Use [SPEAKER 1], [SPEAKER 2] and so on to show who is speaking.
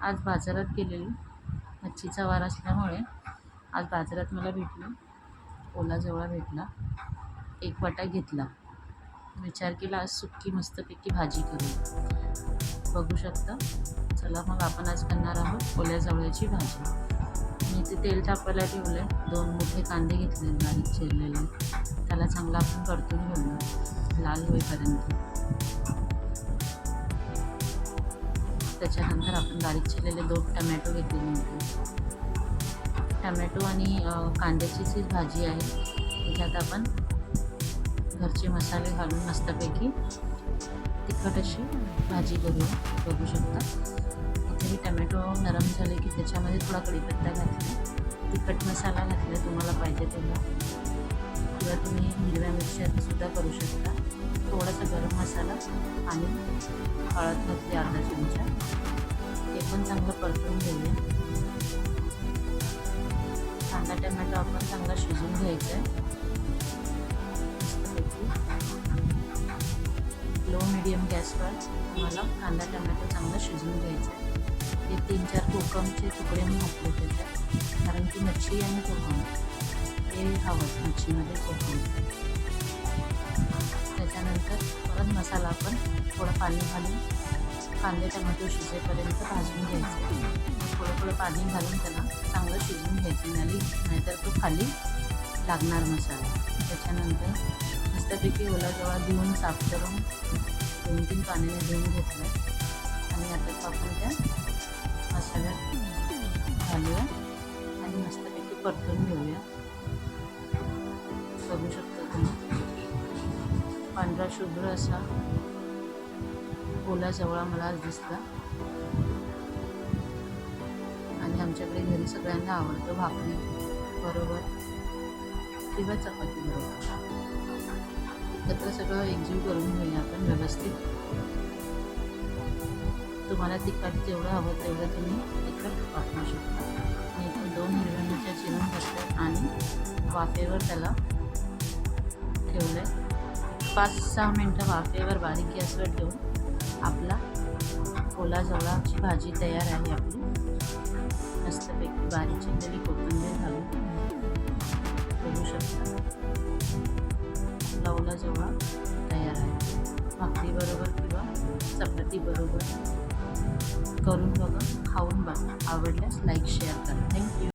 [SPEAKER 1] आज बाजारात गेलेली, मच्छीचा वार असल्यामुळे आज बाजारात मला भेटली ओला जवळा भेटला. एक वाटा घेतला. विचार केला आज सुक्की मस्तपैकी भाजी करू. बघू शकता. चला मग आपण आज करणार आहोत ओल्या जवळ्याची भाजी. मी इथे तेल तापायला ठेवलं. 2 मोठे कांदे घेतले बारीक चिरलेले. त्याला चांगला आपण परतून घेऊया लाल होईपर्यंत. त्याच्यानंतर आपण बारीक चिरलेले 2 टमॅटो घेतले मोठे. टमॅटो आणि कांद्याची जी भाजी आहे त्याच्यात आपण घरचे मसाले घालून मस्तपैकी तिखट अशी भाजी करूया. बघू शकता. इथे मी टमॅटो नरम झाले की त्याच्यामध्ये थोडा कढीपत्ता घातला, तिखट मसाला घातला तुम्हाला पाहिजे तेव्हा, किंवा तुम्ही हिरव्या मिरच्यासुद्धा करू शकता. थोडासा गरम मसाला आणि हळद घातली अर्धा चमचा. ते पण चांगलं परतून घेऊया. कांदा टमॅटो आपण चांगला शिजवून घ्यायचा आहे. लो मीडियम गॅसवर तुम्हाला कांदा टमॅटो चांगला शिजवून घ्यायचा आहे. ते 3-4 कोकमचे तुकडे मी घातले त्याच्यात, कारण की मच्छी आणि कोकम हे हवं मच्छीमध्ये कोकम. त्याच्यानंतर परत मसाला आपण थोडं पाणी घालून कांदे टमॅटो शिजेपर्यंत भाजून घ्यायचं. थोडं पाणी घालून त्याला चांगलं शिजवून घ्यायचं, नाहीतर तो खाली लागणार मसाला. त्याच्यानंतर मस्तपैकी ओला जवळा धुवून साफ करून 2-3 पाण्याने धुवून घेतलं आणि आता आपण त्या मसाल्यात घालूया आणि मस्तपैकी परतून घेऊया. बघू शकता तुम्ही पांढरा शुभ्र असा ओला जवळा मला आज दिसला. आणि आमच्याकडे घरी सगळ्यांना आवडतं भाकरी बरोबर किंवा चपाती बरोबर. एकत्र सगळं एकजीव करून घेऊया आपण व्यवस्थित. तुम्हाला तिखट जेवढं हवं तेवढं तुम्ही तिखट वापरू शकता. मी इथे 2 हिरव्या मिरच्या चिरून घातल्या आणि वाफेवर त्याला ठेवलं. 5-6 मिनटं वाफेवर बारीक गॅसवर ठेवून आपला ओला जवळाची भाजी तयार आहे. आपली मस्तपैकी बारीक चिरलेली कोथिंबीर घालून बघू शकता. ओला जवळा तयार आहे. भाकरी बरोबर किंवा चपाती बरोबर करून बघा, खाऊन बघा. आवडल्यास लाईक शेअर करा. थँक्यू.